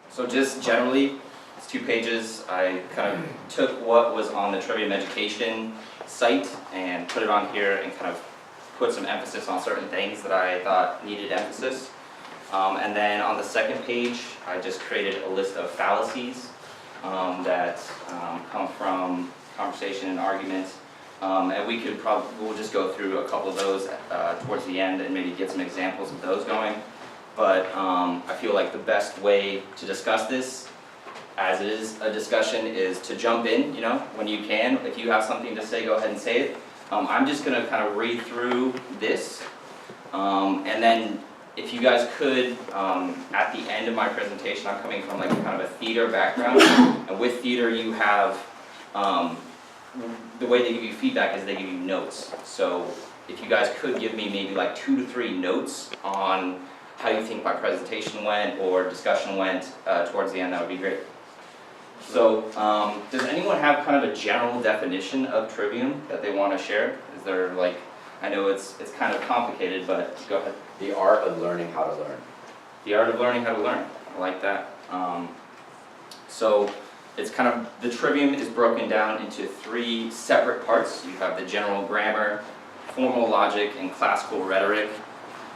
So just generally, it's 2 pages. I kind of took what was on the Trivium education site and put it on here and kind of put some emphasis on certain things that I thought needed emphasis. And then on the second page, I just created a list of fallacies that come from conversation and argument. And we'll just go through a couple of those towards the end and maybe get some examples of those going. But I feel like the best way to discuss this, as it is a discussion, is to jump in, when you can. If you have something to say, go ahead and say it. I'm just going to kind of read through this, and then if you guys could, at the end of my presentation, I'm coming from like kind of a theater background, and with theater you have, the way they give you feedback is they give you notes. So if you guys could give me maybe like 2 to 3 notes on how you think my presentation went or discussion went towards the end, that would be great. So, does anyone have kind of a general definition of Trivium that they want to share? Is there like, I know it's kind of complicated, but go ahead. The art of learning how to learn. The art of learning how to learn. I like that. So, it's kind of, the Trivium is broken down into 3 separate parts. You have the general grammar, formal logic, and classical rhetoric.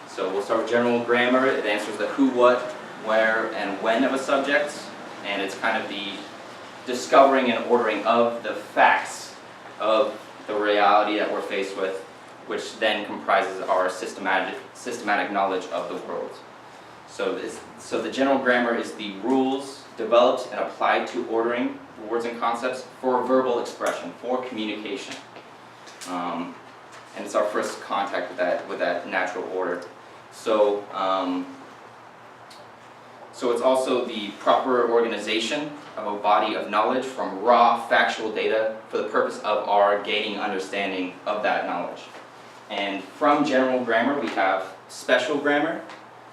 So we'll start with general grammar. It answers the who, what, where, and when of a subject, and it's kind of the discovering and ordering of the facts of the reality that we're faced with, which then comprises our systematic knowledge of the world. So the general grammar is the rules developed and applied to ordering words and concepts for verbal expression, for communication. And it's our first contact with that natural order. So it's also the proper organization of a body of knowledge from raw factual data for the purpose of our gaining understanding of that knowledge. And from general grammar we have special grammar,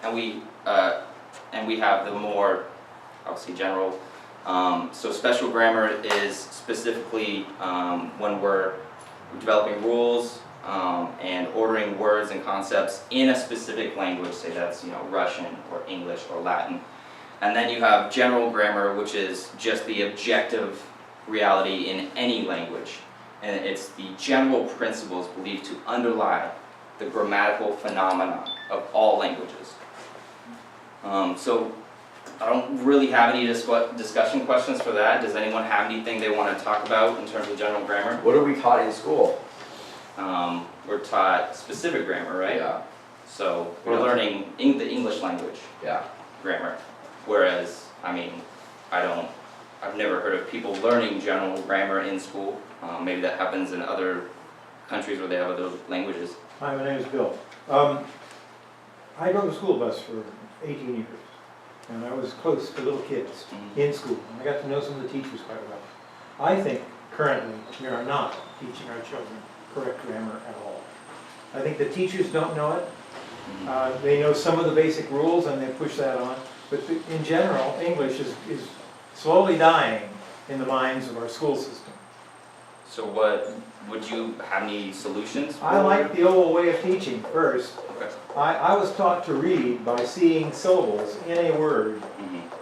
and we have the more obviously general. So special grammar is specifically when we're developing rules and ordering words and concepts in a specific language, say that's Russian or English or Latin. And then you have general grammar, which is just the objective reality in any language. And it's the general principles believed to underlie the grammatical phenomena of all languages. So I don't really have any discussion questions for that. Does anyone have anything they want to talk about in terms of general grammar? What are we taught in school? We're taught specific grammar, right? Yeah. So we're learning the English language grammar. Whereas, I've never heard of people learning general grammar in school. Maybe that happens in other countries where they have other languages. Hi, my name is Bill. I drove a school bus for 18 years, and I was close to little kids in school. And I got to know some of the teachers quite well. I think currently we are not teaching our children correct grammar at all. I think the teachers don't know it. They know some of the basic rules and they push that on. But in general, English is slowly dying in the minds of our school system. So would you have any solutions? I like the old way of teaching first. Okay. I was taught to read by seeing syllables in a word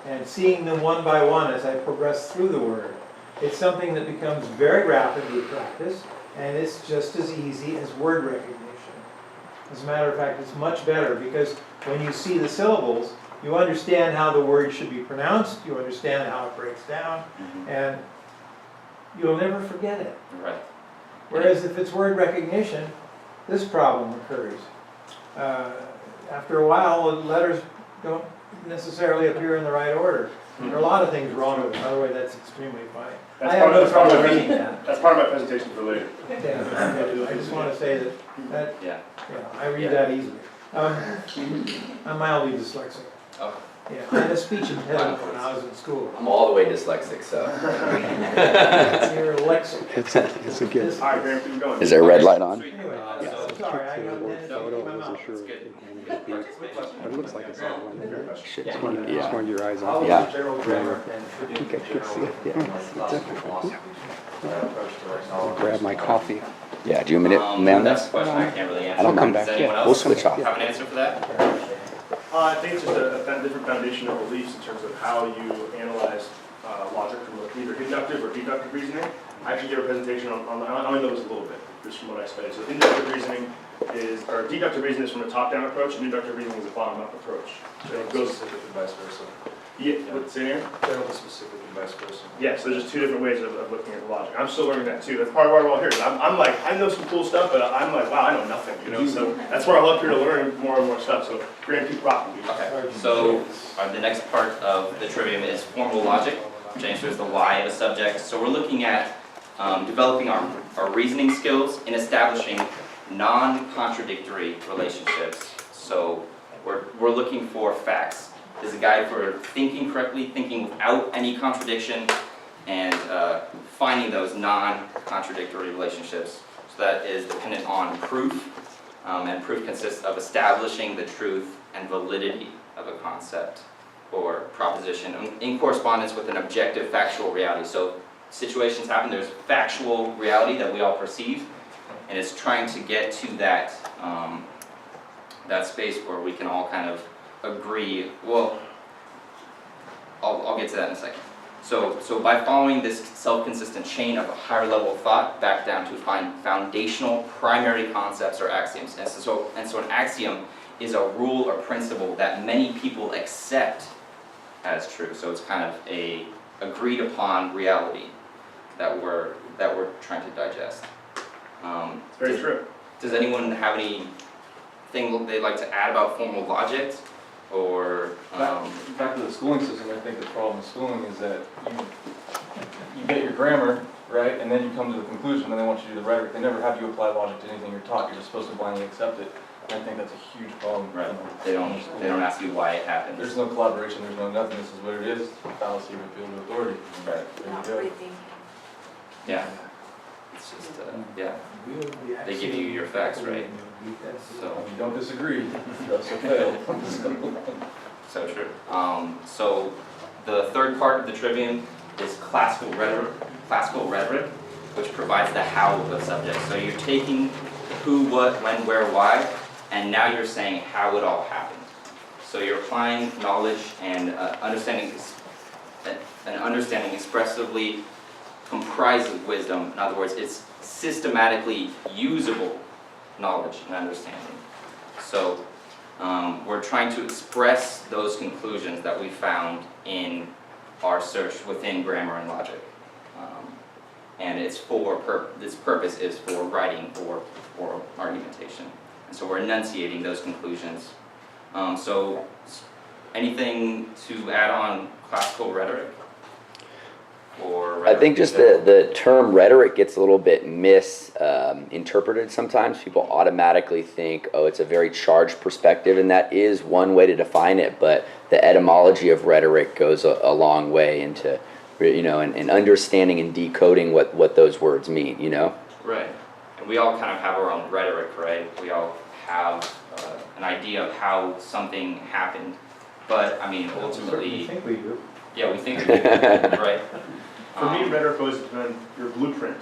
and seeing them one by one as I progressed through the word. It's something that becomes very rapid with practice, and it's just as easy as word recognition. As a matter of fact, it's much better because when you see the syllables, you understand how the word should be pronounced, you understand how it breaks down, and you'll never forget it. Right. Whereas if it's word recognition, this problem occurs. After a while, the letters don't necessarily appear in the right order. There are a lot of things wrong with it. By the way, that's extremely funny. I have no trouble reading that. That's part of my presentation for later. Yeah, I just want to say that I read that easily. I'm mildly dyslexic. Oh. Yeah, I had a speech impediment when I was in school. I'm all the way dyslexic, so. You're lexic. It's a good. All right, Graham, keep going. Is there a red light on? Anyway, sorry, I got that in my mouth. It's good. It looks like it's not one there. Shit, Yeah. just one of your eyes I'll on. do general grammar. Okay, good to see it. Grab my coffee. Yeah, do you want me to man That's this? a question I can't really answer. I'll come back. Does anyone Yeah, else we'll switch off. have an answer for that? I think it's just a different foundation of beliefs in terms of how you analyze logic from either inductive or deductive reasoning. I actually gave a presentation on I only know this a little bit, just from what I studied. So inductive reasoning or deductive reasoning is from a top-down approach, and inductive reasoning is a bottom-up approach. So it goes specific and vice versa. Yeah, what's in here? Generally specific and vice versa. Yeah, so there's just two different ways of looking at the logic. I'm still learning that too. That's part of why we're all here. I'm like, I know some cool stuff, but I'm like, wow, I know nothing, you know? So that's where I'm up here to learn more and more stuff. So Graham, keep rocking, dude. Okay, so the next part of the trivium is formal logic, which answers the why of a subject. So we're looking at developing our reasoning skills in establishing non-contradictory relationships. So we're looking for facts. Is a guide for thinking correctly, thinking without any contradiction, and finding those non-contradictory relationships. So that is dependent on proof, and proof consists of establishing the truth and validity of a concept or proposition in correspondence with an objective factual reality. So situations happen, there's factual reality that we all perceive, and it's trying to get to that, that space where we can all kind of agree. Well, I'll get to that in a second. So by following this self-consistent chain of a higher level of thought back down to find foundational primary concepts or axioms. And so an axiom is a rule or principle that many people accept as true. So it's kind of a agreed upon reality that we're trying to digest. It's very true. Does anyone have anything they'd like to add about formal logic? Or Back to the schooling system, I think the problem with schooling is that you get your grammar, right, and then you come to the conclusion, and they want you to do the rhetoric. They never have you apply logic to anything you're taught. You're just supposed to blindly accept it. And I think that's a huge problem. right, they don't ask you why it happens. There's no collaboration, there's no nothing. This is what it is. Fallacy of appeal to authority. Right. There you go. Yeah. It's just yeah. They give you your facts, right? So If you don't disagree, you also fail. so true. So the third part of the trivium is classical rhetoric, which provides the how of a subject. So you're taking who, what, when, where, why, and now you're saying how it all happened. So you're applying knowledge and understanding expressively comprises wisdom. In other words, it's systematically usable knowledge and understanding. So we're trying to express those conclusions that we found in our search within grammar and logic. And its purpose is for writing or argumentation. And so we're enunciating those conclusions. So anything to add on classical rhetoric? Or I think just the term rhetoric gets a little bit misinterpreted sometimes. People automatically think, oh, it's a very charged perspective, and that is one way to define it, but the etymology of rhetoric goes a long way into, and understanding and decoding what those words mean, Right. And we all kind of have our own rhetoric, right? We all have an idea of how something happened. But, I mean, ultimately... We think we do. Yeah, we think we do, right? For me, rhetoric was your blueprint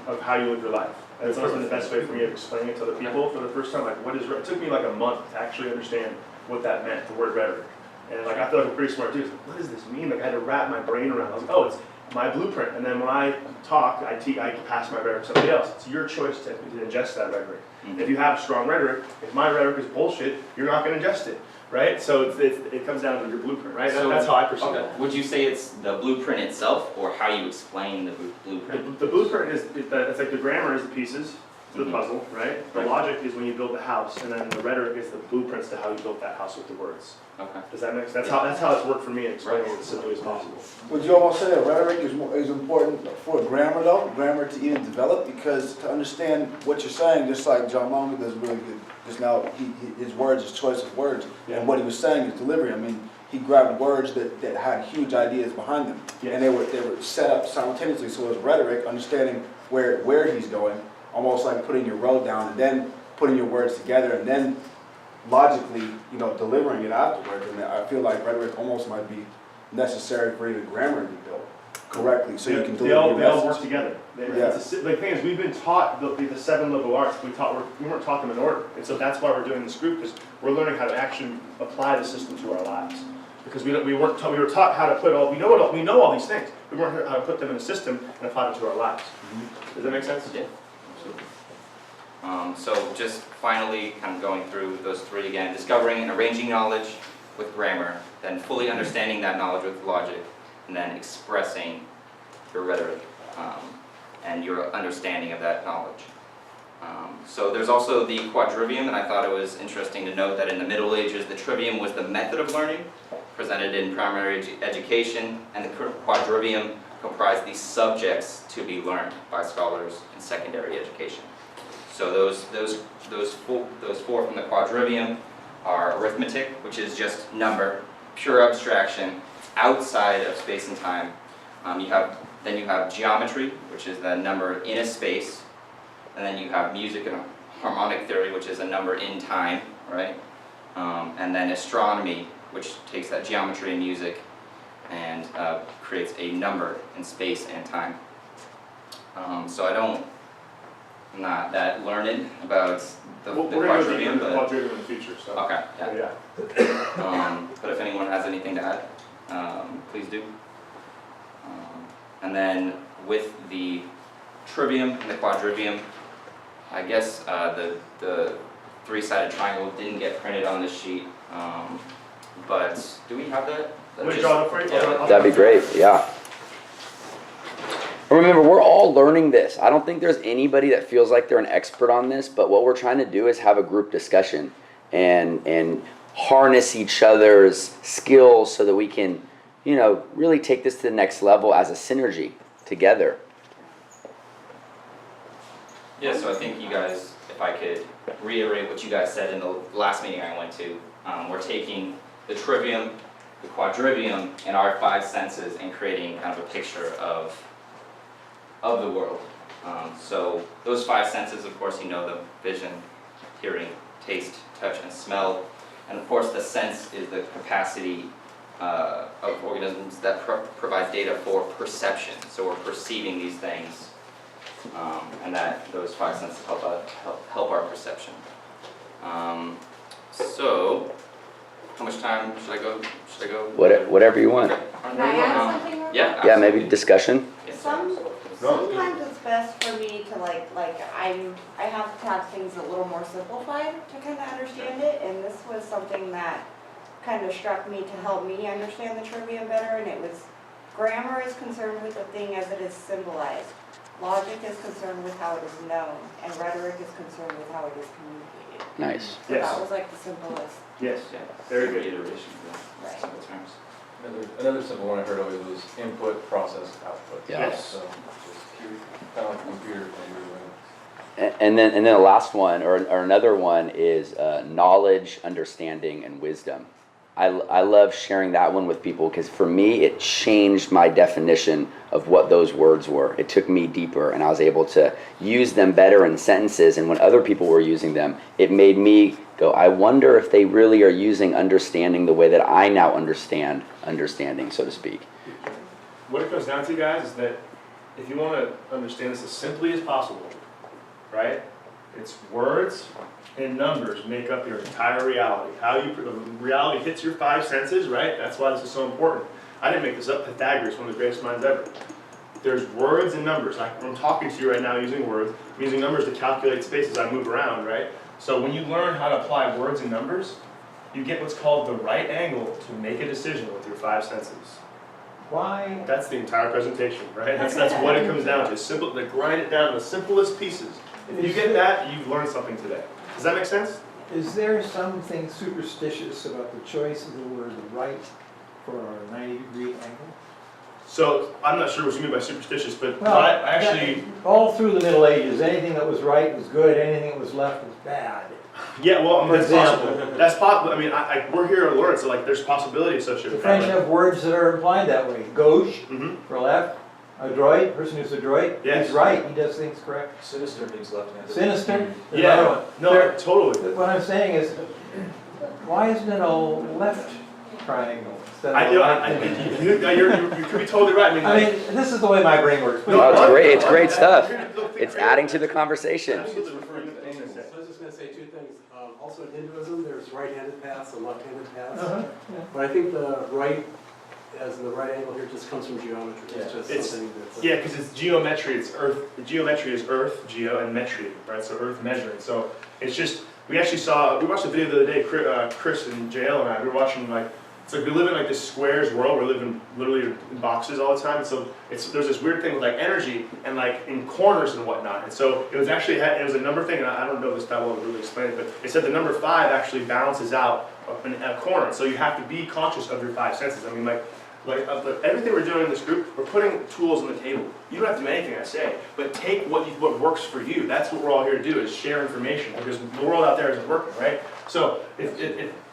of how you live your life. And it's always been the best way for me of explaining it to other people for the first time. Like, what is rhetoric? It took me like a month to actually understand what that meant, the word rhetoric. And like, I feel like I'm pretty smart dude. Like, what does this mean? Like, I had to wrap my brain around it. I was like, oh, it's my blueprint. And then when I talk, I pass my rhetoric to somebody else. It's your choice to ingest that rhetoric. If you have strong rhetoric, if my rhetoric is bullshit, you're not going to ingest it. Right? So it comes down to your blueprint, right? So, that's how I perceive okay. it. Would you say it's the blueprint itself, or how you explain the blueprint? The blueprint is, it's like the grammar is the pieces to the puzzle, right? The Right. logic is when you build the house, and then the rhetoric is the blueprints to how you built that house with the words. Okay. Does that make sense? That's how it's worked for me in explaining it as simply as possible. Would you almost say that rhetoric is important for grammar, though? Grammar to even develop, because to understand what you're saying, just like John Munger does really good just now, his words, his choice of words, Yeah. and what he was saying, his delivery. I mean, he grabbed words that had huge ideas behind them, Yeah. and they were set up simultaneously. So it was rhetoric, understanding where he's going, almost like putting your road down and then putting your words together, and then logically, delivering it afterwards. And I feel like rhetoric almost might be necessary for even grammar to be built. correctly, so you can They all deliver your work message. together. Yeah. The thing is, we've been taught the 7 liberal arts. We weren't taught them in order, and so that's why we're doing this group, because we're learning how to actually apply the system to our lives. Because we were taught how to put all we know all these things. We weren't taught how to put them in a system and apply them to our lives. Does that make sense? Yeah. So just finally, kind of going through those 3 again: discovering and arranging knowledge with grammar, then fully understanding that knowledge with logic, and then expressing your rhetoric and your understanding of that knowledge. So there's also the quadrivium, and I thought it was interesting to note that in the Middle Ages, the trivium was the method of learning presented in primary education, and the quadrivium comprised the subjects to be learned by scholars in secondary education. So those four from the quadrivium are arithmetic, which is just number, pure abstraction, outside of space and time. Then you have geometry, which is the number in a space, and then you have music and harmonic theory, which is a number in time, right? And then astronomy, which takes that geometry and music and creates a number in space and time. So I'm not that learned about the We're going to quadrivium, go the but quadrivium in the future. So. okay, yeah. But if anyone has anything to add, please do. And then with the trivium and the quadrivium, I guess the 3-sided triangle didn't get printed on this sheet, but do we have that? Let me draw it for you. Yeah. That'd be great, yeah. Remember, we're all learning this. I don't think there's anybody that feels like they're an expert on this, but what we're trying to do is have a group discussion and harness each other's skills so that we can, really take this to the next level as a synergy together. Yeah, so I think you guys, if I could reiterate what you guys said in the last meeting I went to, we're taking the trivium, the quadrivium, and our 5 senses and creating kind of a picture of the world. So those 5 senses, of course, the vision, hearing, taste, touch, and smell. And of course, the sense is the capacity of organisms that provides data for perception. So we're perceiving these things, and that those 5 senses help our perception. So, how much time should I go? Whatever you want. Okay. Can I add something real quick? Yeah. Yeah, maybe absolutely. discussion. Yes. Sometimes it's best for me to I have to have things a little more simplified to kind of understand it, and this was something that kind of struck me to help me understand the trivium better, and it was grammar is concerned with the thing as it is symbolized. Logic is concerned with how it is known, and rhetoric is concerned with how it is communicated. Nice. So Yes. that was like the simplest. Yes. Yeah. Very good. Iteration of the simple terms. Another simple one I heard always was input, process, output. Yeah. Yes. So just kind of like a computer thing. And then the last one, or another one, is knowledge, understanding, and wisdom. I love sharing that one with people because for me it changed my definition of what those words were. It took me deeper, and I was able to use them better in sentences. And when other people were using them, it made me go, I wonder if they really are using understanding the way that I now understand understanding, so to speak. What it comes down to, guys, is that if you want to understand this as simply as possible, right? It's words and numbers make up your entire reality. How reality hits your 5 senses, right? That's why this is so important. I didn't make this up. Pythagoras, one of the greatest minds ever. There's words and numbers. I'm talking to you right now using words. I'm using numbers to calculate space as I move around, right? So when you learn how to apply words and numbers, you get what's called the right angle to make a decision with your 5 senses. Why? That's the entire presentation, right? That's what it comes down to. Simple, to grind it down to the simplest pieces. If you get that, you've learned something today. Does that make sense? Is there something superstitious about the choice of the word right for our 90-degree angle? So I'm not sure what you mean by superstitious, but Well, I actually, all through the Middle Ages, anything that was right was good, anything that was left was bad. yeah, well, I mean, For that's example. possible. That's possible. I mean, we're here to learn, so like, there's possibility associated The with French that. have words that are implied that way. Gauche Mm-hmm. for left, adroit, person who's adroit, Yes. he's right, he does things correct. Sinister means left-handed. Sinister, there's another Yeah, one. no, There- totally. What I'm saying is, why isn't it a left triangle? instead of. You could be totally right. I mean, this is the way my brain works. No, Oh, it's I- great, it's great I- stuff. here's the thing, It's right? adding to the conversation. Absolutely referring to things I said. I was just gonna say two things. Also in Hinduism, there's right-handed paths and left-handed paths. Uh-huh, yeah. But I think the right, as in the right angle here, just comes from geometry. It's just It's- something that's. Yeah, because it's geometry, it's earth, geometry is earth, geo, and metry, right? So earth measuring. So it's just, we watched a video the other day, Chris and JL and I, we were watching like, it's like we live in like this squares world, we're living literally in boxes all the time. So there's this weird thing with like energy and like in corners and whatnot. And so it was actually, it was a number thing, and I don't know this that well to really explain it, but it said the number 5 actually balances out a corner. So you have to be conscious of your 5 senses. I mean like everything we're doing in this group, we're putting tools on the table. You don't have to do anything I say, but take what works for you. That's what we're all here to do, is share information, because the world out there isn't working, right? So if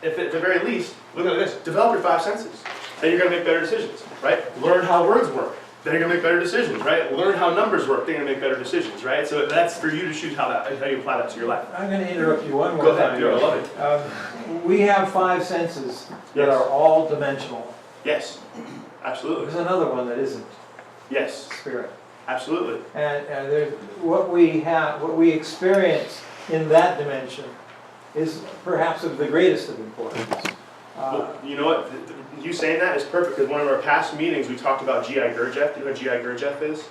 at the very least, look at this, develop your 5 senses. Then you're gonna make better decisions, right? Learn how words work. Then you're gonna make better decisions, right? Learn how numbers work, then you're gonna make better decisions, right? So that's for you to choose how you apply that to your life. I'm gonna interrupt you one more Go time. ahead, do it, I love it. We have 5 senses that Yes. are all dimensional. Yes, absolutely. There's another one that isn't, Yes, spirit. absolutely. And there's, what we experience in that dimension is perhaps of the greatest of importance. Well, you know what? You saying that is perfect, because one of our past meetings we talked about G.I. Gurdjieff. Do you know who G.I. Gurdjieff is?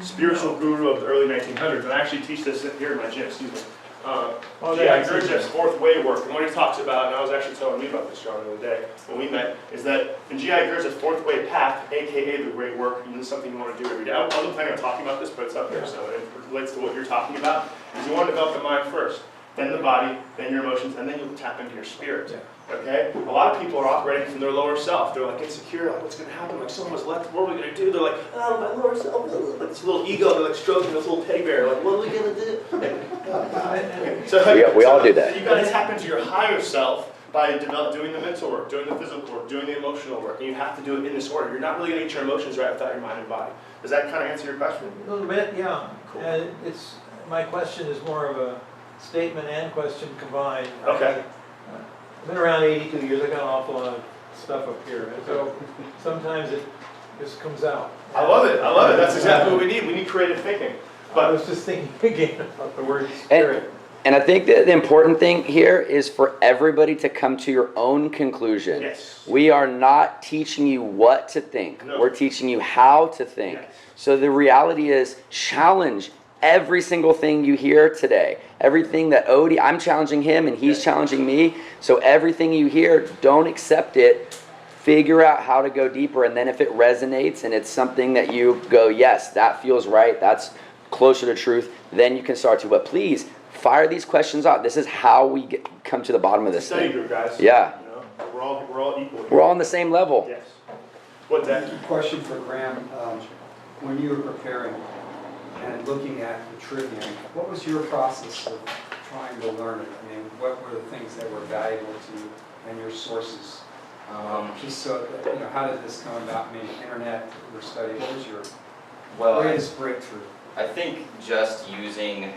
Spiritual guru of the early 1900s. And I actually teach this here in my gym. Excuse me. G.I. Gurdjieff's 4th way work, and what he talks about, and I was actually telling you about this, John, the other day when we met, is that in G.I. Gurdjieff's 4th way path, aka the great work, and this is something you want to do every day. I wasn't planning on talking about this, but it's up there, so it relates to what you're talking about. Is you want to develop the mind first, then the body, then your emotions, and then you'll tap into your spirit. Okay? A lot of people are operating from their lower self. They're like insecure, like what's going to happen? Like someone was left, what are we going to do? They're like, oh, my lower self, like this little ego, they're like stroking this little teddy bear, like what are we going to do? So We all do that. You got to tap into your higher self by doing the mental work, doing the physical work, doing the emotional work, and you have to do it in this order. You're not really going to get your emotions right without your mind and body. Does that kind of answer your question? A little bit, yeah. Cool. And my question is more of a statement and question combined. Okay. I've been around 82 years, I got an awful lot of stuff up here, and so sometimes it just comes out. I love it. I love it. That's exactly what we need. We need creative thinking. I But was just thinking again about the word spirit. And I think that the important thing here is for everybody to come to your own conclusion. yes. We are not teaching you what to think. No. We're teaching you how to think. Yes. So the reality is challenge every single thing you hear today. Everything that Odie, I'm challenging him and he's challenging me. So everything you hear, don't accept it. Figure out how to go deeper. And then if it resonates and it's something that you go, yes, that feels right, that's closer to truth, then you can start to. But please, fire these questions out. This is how we come to the bottom of this Study thing. group, guys. Yeah. You know, we're all equal. We're all on the same level. Yes. What's that? Question for Graham. When you were preparing and looking at the Trivium, what was your process of trying to learn it? I mean, what were the things that were valuable to you and your sources? Just so, how did this come about? I mean, internet, your study, what was your greatest breakthrough? I think just using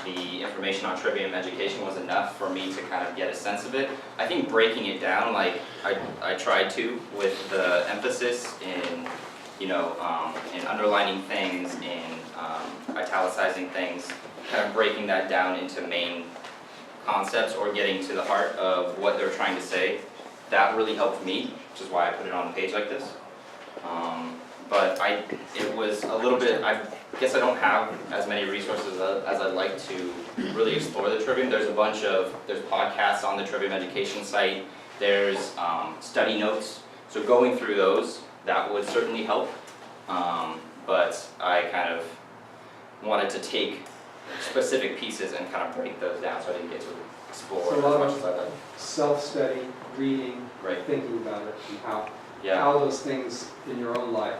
the information on Trivium education was enough for me to kind of get a sense of it. I think breaking it down, like I tried to, with the emphasis in, in underlining things, in italicizing things, kind of breaking that down into main concepts or getting to the heart of what they're trying to say. That really helped me, which is why I put it on a page like this. But it was a little bit, I guess I don't have as many resources as I'd like to really explore the Trivium. There's podcasts on the Trivium education site. There's study notes. So going through those, that would certainly help. But I kind of wanted to take specific pieces and kind of break those down so I didn't get to explore So a as lot much of as I'd like. self-study, reading, Right. thinking about it, and Yeah. how those things in your own life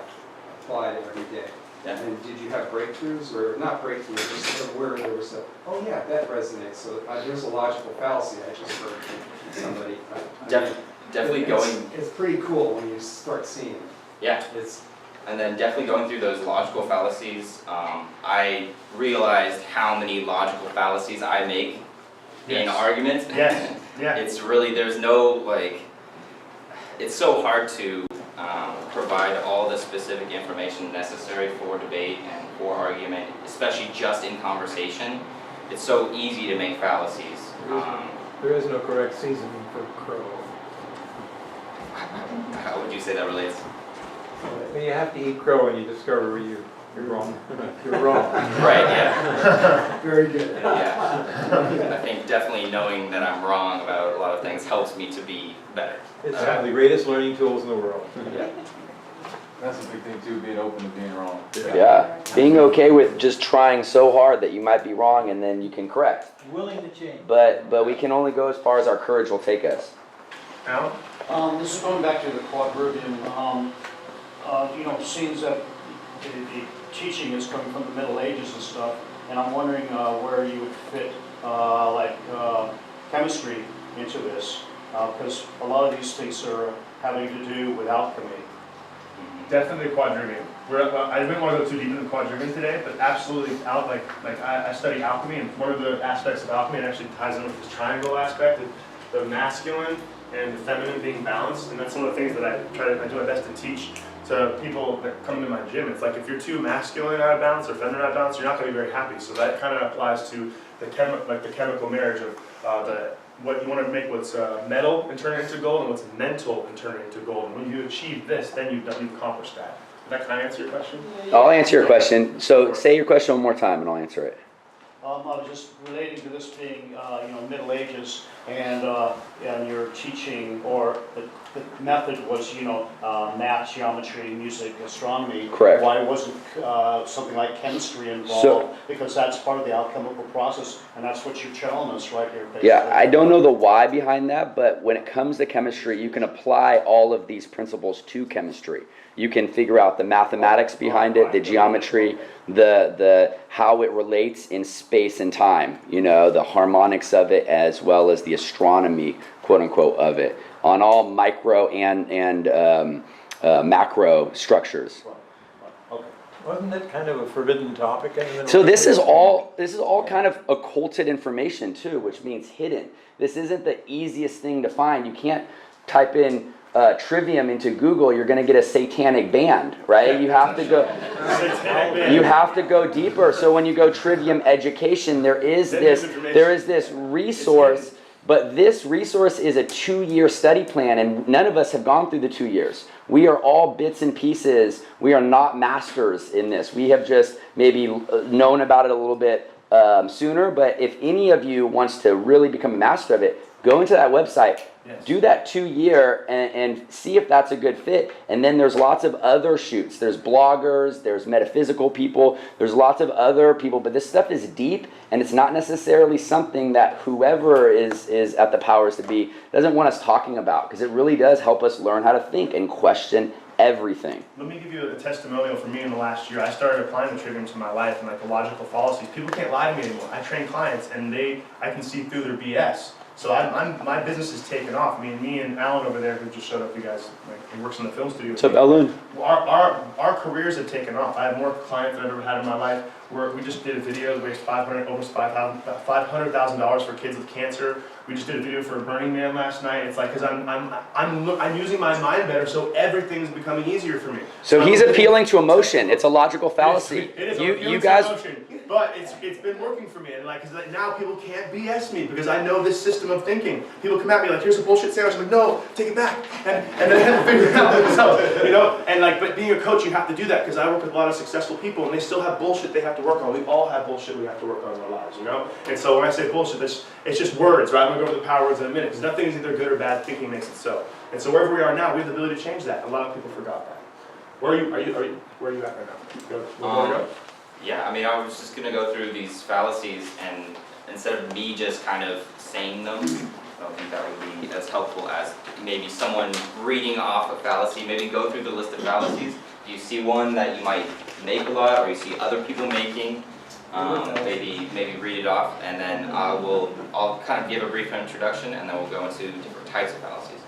apply every day. Yeah. And did you have breakthroughs, or not breakthroughs, just sort of where there was oh yeah, that resonates, so there's a logical fallacy I just heard from somebody. Definitely going. It's pretty cool when you start seeing it. Yeah. And then definitely going through those logical fallacies, I realized how many logical fallacies I make in arguments. Yes. Yeah. It's really, there's no it's so hard to provide all the specific information necessary for debate and for argument, especially just in conversation. It's so easy to make fallacies. There is no correct seasoning for crow. How would you say that relates? When you have to eat crow and you discover you're wrong. You're wrong. Right, yeah. Very good. Yeah. I think definitely knowing that I'm wrong about a lot of things helps me to be better. It's one of the greatest learning tools in the world. Yeah. That's a big thing too, being open to being wrong. Yeah, being okay with just trying so hard that you might be wrong and then you can correct. Willing to change. But we can only go as far as our courage will take us. Alan? This is going back to the quadrivium. It seems that the teaching is coming from the Middle Ages and stuff, and I'm wondering where you would fit chemistry into this, because a lot of these things are having to do with alchemy. Definitely quadrivium. I didn't want to go too deep into quadrivium today, but absolutely, I study alchemy, and one of the aspects of alchemy, it actually ties in with this triangle aspect, the masculine and the feminine being balanced, and that's one of the things that I do my best to teach to people that come to my gym. It's like if you're too masculine out of balance or feminine out of balance, you're not going to be very happy. So that kind of applies to the chemical marriage of what you want to make what's metal and turn it into gold, and what's mental and turn it into gold. And when you achieve this, then you've accomplished that. Did that kind of answer your question? I'll answer your question. So say your question one more time and I'll answer it. I was just relating to this being, Middle Ages, and your teaching, or the method was, math, geometry, music, astronomy. Correct. Why wasn't something like chemistry involved? So- because that's part of the alchemical process, and that's what you're telling us right here, basically. Yeah, I don't know the why behind that, but when it comes to chemistry, you can apply all of these principles to chemistry. You can figure out the mathematics behind it, the geometry, the how it relates in space and time, the harmonics of it, as well as the astronomy, quote unquote, of it, on all micro and macro structures. Okay. Wasn't that kind of a forbidden topic in the Middle So this Ages? is all kind of occulted information too, which means hidden. This isn't the easiest thing to find. You can't type in Trivium into Google, you're going to get a satanic band, right? You have to go deeper. So when you go Trivium education, there is this resource, but this resource is a 2-year study plan, and none of us have gone through the 2 years. We are all bits and pieces. We are not masters in this. We have just maybe known about it a little bit sooner, but if any of you wants to really become a master of it, go into that website. Yes. Do that 2-year and see if that's a good fit. And then there's lots of other shoots. There's bloggers, there's metaphysical people, there's lots of other people, but this stuff is deep, and it's not necessarily something that whoever is at the powers to be doesn't want us talking about, because it really does help us learn how to think and question everything. Let me give you a testimonial from me in the last year. I started applying the Trivium to my life and the logical fallacies. People can't lie to me anymore. I train clients, and I can see through their BS. So my business is taken off. Me and Alan over there, who just showed up, you guys, he works in the film studio. What's up, Ellen? Our careers have taken off. I have more clients than I've ever had in my life. We just did a video that raised almost $500,000 for kids with cancer. We just did a video for Burning Man last night. It's like, because I'm using my mind better, so everything's becoming easier for me. So he's appealing to emotion. It's a logical fallacy. It is. You guys. But it's been working for me, and cause now people can't BS me because I know this system of thinking. People come at me like, "Here's a bullshit sandwich." I'm like, "No, take it back," and then they have to figure it out themselves, And but being a coach, you have to do that because I work with a lot of successful people, and they still have bullshit they have to work on. We all have bullshit we have to work on in our lives, And so when I say bullshit, it's just words, right? I'm gonna go over the power words in a minute because nothing is either good or bad. Thinking makes it so. And so wherever we are now, we have the ability to change that. A lot of people forgot that. Where are you at right now? Yeah, I was just going to go through these fallacies, and instead of me just kind of saying them, I don't think that would be as helpful as maybe someone reading off a fallacy. Maybe go through the list of fallacies. Do you see one that you might make a lot, or you see other people making? Maybe read it off, and then I'll kind of give a brief introduction, and then we'll go into different types of fallacies.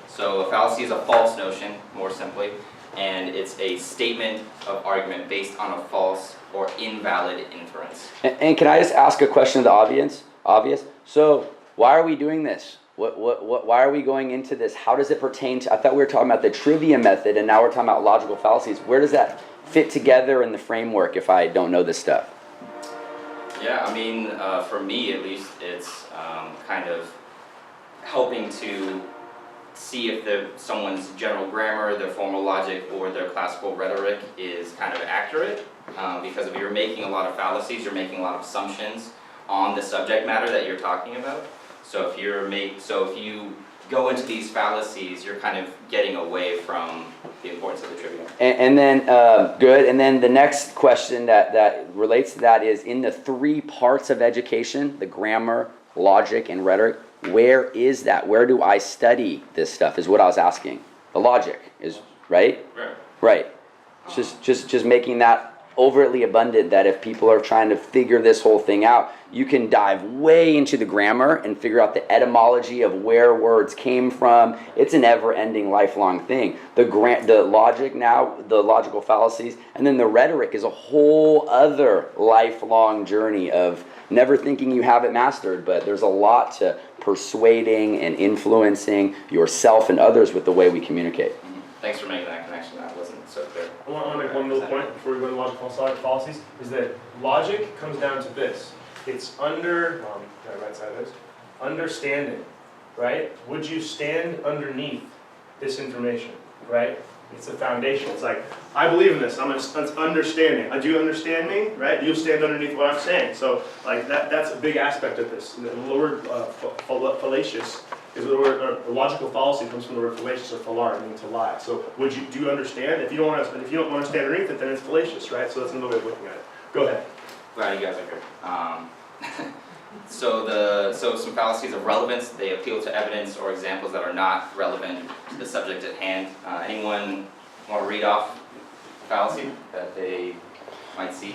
So a fallacy is a false notion, more simply, and it's a statement of argument based on a false or invalid inference. And can I just ask a question to the audience? Obvious. So why are we doing this? Why are we going into this? How does it pertain to, I thought we were talking about the Trivium method, and now we're talking about logical fallacies. Where does that fit together in the framework if I don't know this stuff? Yeah, I mean, for me at least, it's kind of helping to see if someone's general grammar, their formal logic, or their classical rhetoric is kind of accurate. Because if you're making a lot of fallacies, you're making a lot of assumptions on the subject matter that you're talking about. So if you go into these fallacies, you're kind of getting away from the importance of the trivium. And then, good, and then the next question that relates to that is, in the 3 parts of education, the grammar, logic, and rhetoric, where is that? Where do I study this stuff is what I was asking. The logic is, right? Right. Just making that overtly abundant, that if people are trying to figure this whole thing out, you can dive way into the grammar and figure out the etymology of where words came from. It's an ever-ending, lifelong thing. The logic now, the logical fallacies, and then the rhetoric is a whole other lifelong journey of never thinking you have it mastered, but there's a lot to persuading and influencing yourself and others with the way we communicate. Thanks for making that connection. That wasn't so clear. I want to make one little point before we go into logical fallacies, is that logic comes down to this. It's right side of this, understanding, right? Would you stand underneath this information, right? It's a foundation. It's like, I believe in this. It's understanding. Do you understand me, right? You stand underneath what I'm saying. So, like that's a big aspect of this. The word fallacious is the word. Logical fallacy comes from the word fallacious or fallar, meaning to lie. So, do you understand? If you don't want to stand underneath it, then it's fallacious, right? So that's another way of looking at it. Go ahead. Glad you guys are here. So some fallacies of relevance, they appeal to evidence or examples that are not relevant to the subject at hand. Anyone want to read off a fallacy that they might see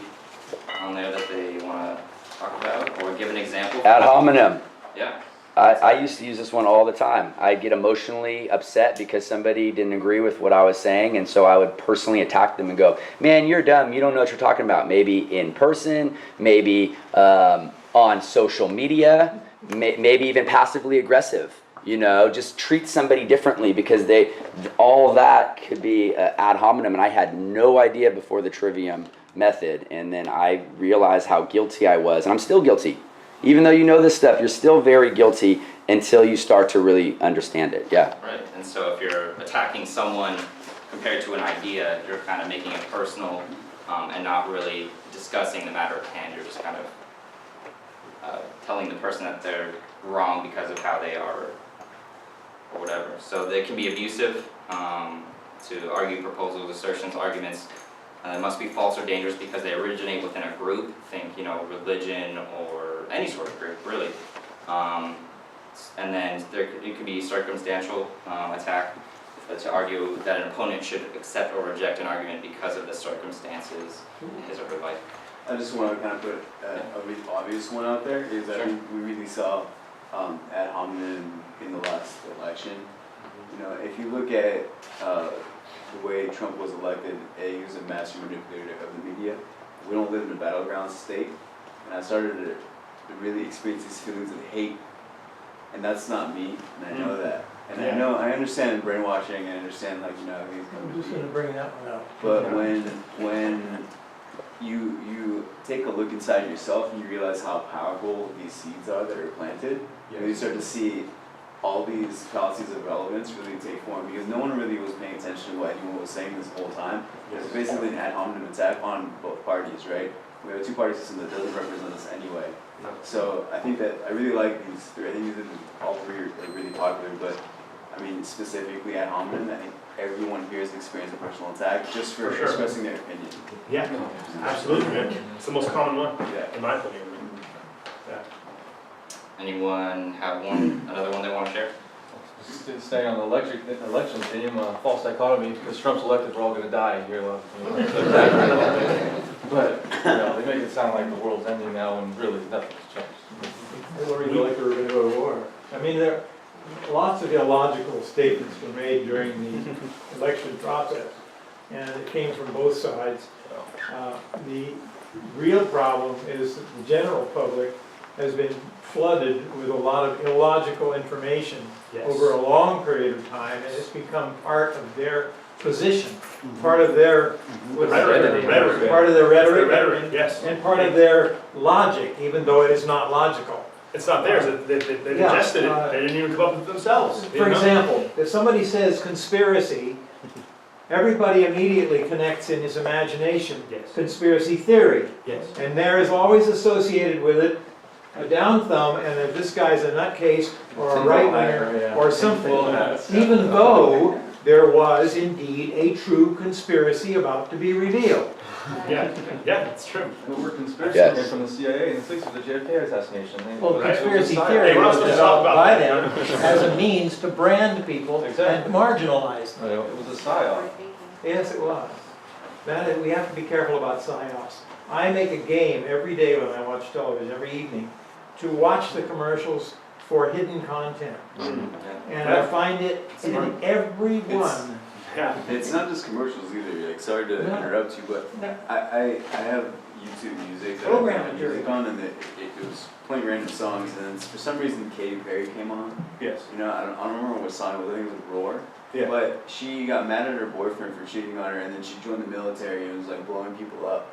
on there that they want to talk about, or give an example? Ad hominem. Yeah. I used to use this one all the time. I'd get emotionally upset because somebody didn't agree with what I was saying, and so I would personally attack them and go, man, you're dumb, you don't know what you're talking about. Maybe in person, maybe on social media, maybe even passively aggressive. You know, just treat somebody differently, because all that could be ad hominem, and I had no idea before the Trivium method, and then I realized how guilty I was, and I'm still guilty. Even though you know this stuff, you're still very guilty until you start to really understand it. Yeah. Right. And so if you're attacking someone compared to an idea, you're kind of making it personal and not really discussing the matter at hand. You're just kind of telling the person that they're wrong because of how they are or whatever. So they can be abusive to argue proposals, assertions, arguments. They must be false or dangerous because they originate within a group. Think, religion or any sort of group, really. And then it could be circumstantial attack to argue that an opponent should accept or reject an argument because of the circumstances in his or her life. I just want to kind of put a really obvious one out there, is that we really saw ad hominem in the last election. If you look at the way Trump was elected, he was a master manipulator of the media. We don't live in a battleground state, and I started to really experience these feelings of hate, and that's not me, and I know that. And I understand brainwashing, I understand I'm just going to bring that one up. But when you take a look inside yourself and you realize how powerful these seeds are that are planted, you start to see all these fallacies of relevance really take form, because no one really was paying attention to what anyone was saying this whole time. It's basically an ad hominem attack on both parties, right? We have a two-party system that doesn't represent us anyway. So I think that I really like these three. I think all three are really popular, but I mean specifically ad hominem, I think everyone here has experienced a personal attack just for expressing their opinion. Yeah, absolutely, man. It's the most common one, in my opinion. Yeah. Anyone have another one they want to share? Just staying on the election theme, false dichotomy, because Trump's elected, we're all going to die here. But they make it sound like the world's ending now, and really nothing's changed. Or even like we were going to go to war. I mean, lots of illogical statements were made during the election process, and it came from both sides. The real problem is that the general public has been flooded with a lot of illogical information Yes. over a long period of time, and it's become part of their position, part of their, what's the Rhetoric. Rhetoric. part of their rhetoric, Rhetoric, yes. and part of their logic, even though it is not logical. It's not theirs, they Yeah, ingested it, they didn't even come up with it themselves. you For know? example, if somebody says conspiracy, everybody immediately connects in his imagination Yes. conspiracy theory. Yes. And there is always associated with it a down thumb, and if this guy's a nutcase or a right winger or something, even though there was indeed a true conspiracy about to be revealed. Yeah, that's true. The word conspiracy Yes. came from the CIA in the 60s with the JFK assassination. Well, Right? It was conspiracy a psyop. theory Hey, we're not was supposed to talk developed about by that. them as a means to brand people and Exactly. marginalize them. It was a psyop. Yes, it was. We have to be careful about psyops. I make a game every day when I watch television, every evening, to watch the commercials for hidden content. And I find it in every one. Yeah. It's not just commercials either, like, sorry to No. interrupt you, but No. I have YouTube music that Program I put material. music on, and it was playing random songs, and then for some reason Katy Perry came on. Yes. You know, I don't remember what song it was, I think it was Roar. Yeah. But she got mad at her boyfriend for cheating on her, and then she joined the military and was like blowing people up.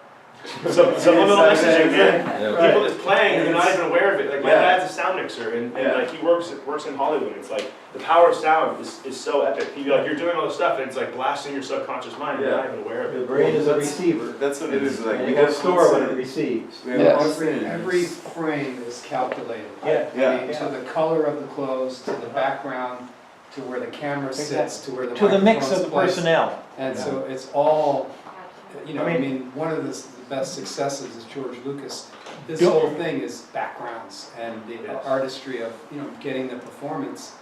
Subliminal messaging, man. Yeah. People just playing and you're not even aware of it. Like my Yeah. dad's a sound mixer and Yeah. like he works in Hollywood. It's like the power of sound is so epic. You're doing all this stuff and it's like blasting your subconscious mind. You're not even aware of The it. brain is a receiver, That's what it is, like, and we it will have store what it constant- receives. we have Yes. constant- Every frame is calculated. Yeah. Yeah. I mean, to the color of the clothes, to the background, to where the camera sits, to where the To the mix microphone's of the placed. personnel. And so it's all, you know, I I mean- mean, one of the best successes is George Lucas. His Don't- whole thing is backgrounds and the Yes. artistry of, you know, getting the performance.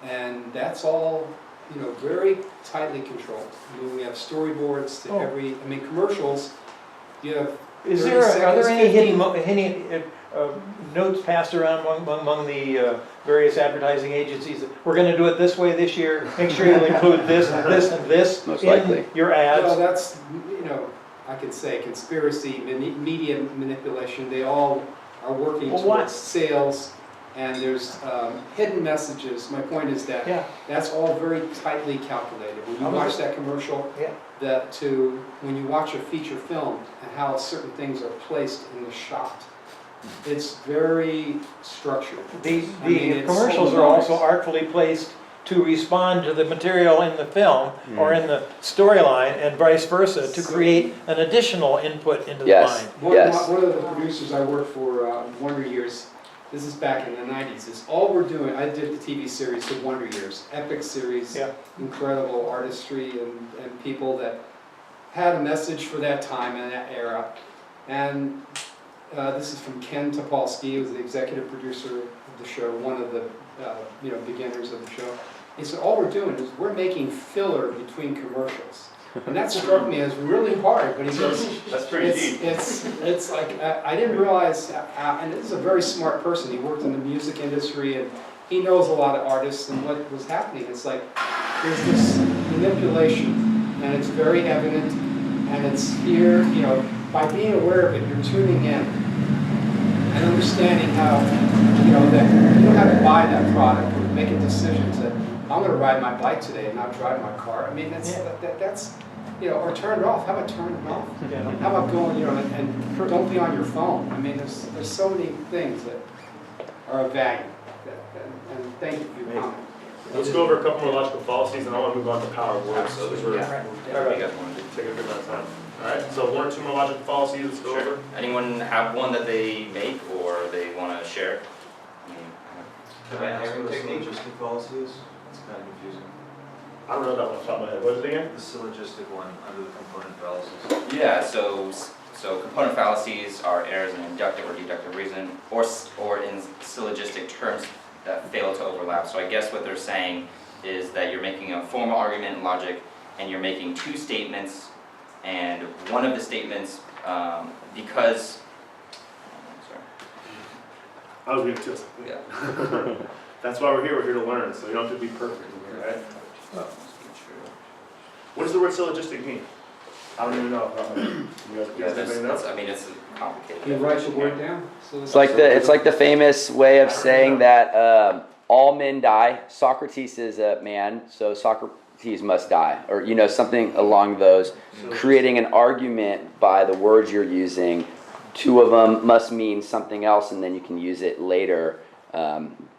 And that's all, you know, very tightly controlled. I mean, we have storyboards to Oh. every, I mean, commercials, you have Is 30 there, are seconds, there any 15 hidden notes passed around among the various advertising agencies that we're gonna do it this way this year, make sure you include this, this, and this Most in likely. your Well, ads? that's, you know, I could say conspiracy, media manipulation, they all are working Well, what- towards sales, and there's hidden messages. My point is that Yeah, that's all very tightly calculated. When you watch that commercial, Yeah. when you watch a feature film, and how certain things are placed in the shot, it's very structured. the I mean, it's commercials so are also nice. artfully placed to respond to the material in the film or in the storyline and vice versa, to create an additional input into the Yes. mind. Yes. One of the producers I worked for Wonder Years, this is back in the 90s, is all we're doing, I did the TV series The Wonder Years, epic series, Yeah. incredible artistry and people that had a message for that time and that era. And this is from Ken Topolsky, who was the executive producer of the show, one of the beginners of the show. He said, all we're doing is we're making filler between commercials. And that struck me as really hard, but he goes, That's pretty deep. it's like, I didn't realize, and this is a very smart person, he worked in the music industry and he knows a lot of artists and what was happening. It's like, there's this manipulation and it's very evident and it's here, you know, by being aware of it, you're tuning in and understanding how, you know, that you don't have to buy that product or making decisions that I'm going to ride my bike today and not drive my car. I mean, that's, you know, or turn it off. How about turning it off? How about going, you know, and don't be on your phone. I mean, there's so many things that are of value. And thank you for your comment. Let's go over a couple more logical fallacies and I want to move on to power of words. So those were, Whatever you guys want to do. take a good amount of time. Alright, so one or two more logical fallacies, let's go over. Anyone have one that they make or they want to share? I mean, Can I ask what a syllogistic fallacy is? It's kind of confusing. I don't know that one off the top of my head. What is it again? The syllogistic one under the component fallacies. Yeah, so component fallacies are errors in inductive or deductive reason, or in syllogistic terms that fail to overlap. So I guess what they're saying is that you're making a formal argument in logic, and you're making two statements, and one of the statements, because, sorry, I was reading too. yeah. That's why we're here to learn, so you don't have to be perfect, right? What does the word syllogistic mean? I don't even know. You guys Yeah, anybody know? I mean, it's complicated. You write your word down? So It's like the famous way of saying that all men die. Socrates is a man, so Socrates must die, or something along those. Creating an argument by the words you're using. Two of them must mean something else, and then you can use it later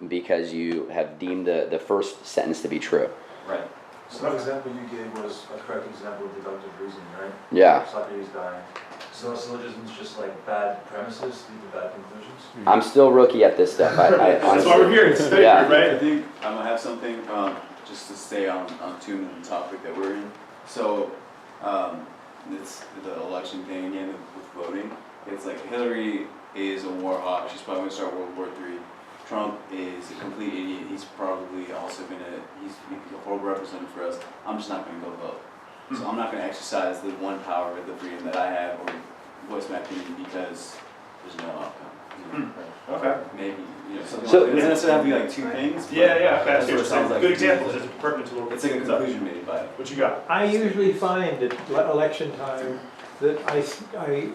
because you have deemed the first sentence to be true. Right. So the example you gave was a correct example of deductive reasoning, right? Yeah. Socrates dying. So syllogism is just like bad premises lead to bad conclusions? I'm still rookie at this stuff. I That's honestly, why we're here, it's study, Yeah. I right? think I'm gonna have something, just to stay on tune with the topic that we're in. So, it's the election thing again with voting. It's like Hillary is a war hawk, she's probably gonna start World War III. Trump is a complete idiot, he's probably also he's a horrible representative for us. I'm just not gonna go vote. So I'm not gonna exercise the one power or the freedom that I have or voice my opinion because there's no outcome. Okay. Maybe, something So- like, it doesn't necessarily have to be like two things. but Yeah, okay, that's that's what it sounds like. good examples, it's pertinent to what It's like a conclusion made by it. What you got? I usually find at election time that I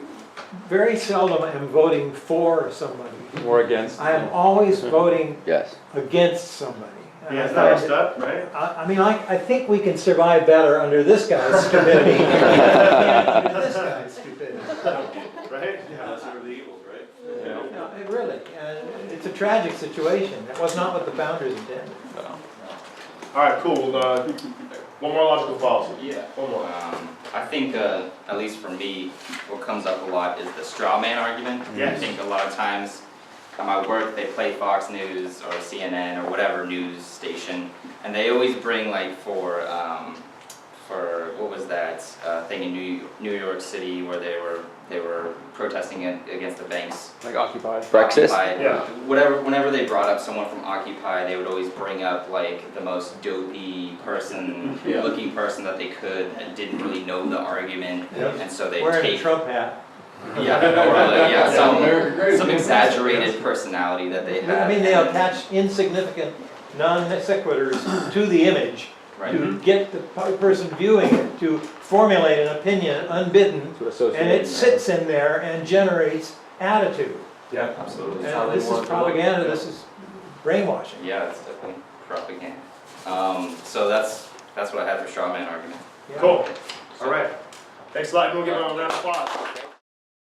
very seldom am voting for somebody. Or against. I am always voting yes. against somebody. And Yeah, I it's not our find stuff, right? I mean, I think we can survive better under this guy's stupidity than under this guy's stupidity. Right? That's sort of the evils, right? No, it really, and it's a tragic situation. That was not what the founders intended. All right, cool. One more logical fallacy. Yeah. One more. I think, at least for me, what comes up a lot is the straw man argument. Yes. I think a lot of times at my work, they play Fox News or CNN or whatever news station, and they always bring like for what was that thing in New York City where they were protesting against the banks. Like Occupy. Brexit? Occupy. Yeah. Whenever they brought up someone from Occupy, they would always bring up like the most dopey person, Yeah. looking person that they could, and didn't really know the argument, Yep. and so they Wearing a take Trump hat. America great. some exaggerated personality that they have. I mean, they attach insignificant non sequiturs to the image Right. to get the person viewing it to formulate an opinion unbidden, To associate. and it sits in there and generates attitude. Yeah, absolutely. And this is propaganda, this is brainwashing. Yeah, it's definitely propaganda. So that's what I had for straw man argument. Yeah. Cool. All right. Thanks a lot. Go give it a round of applause.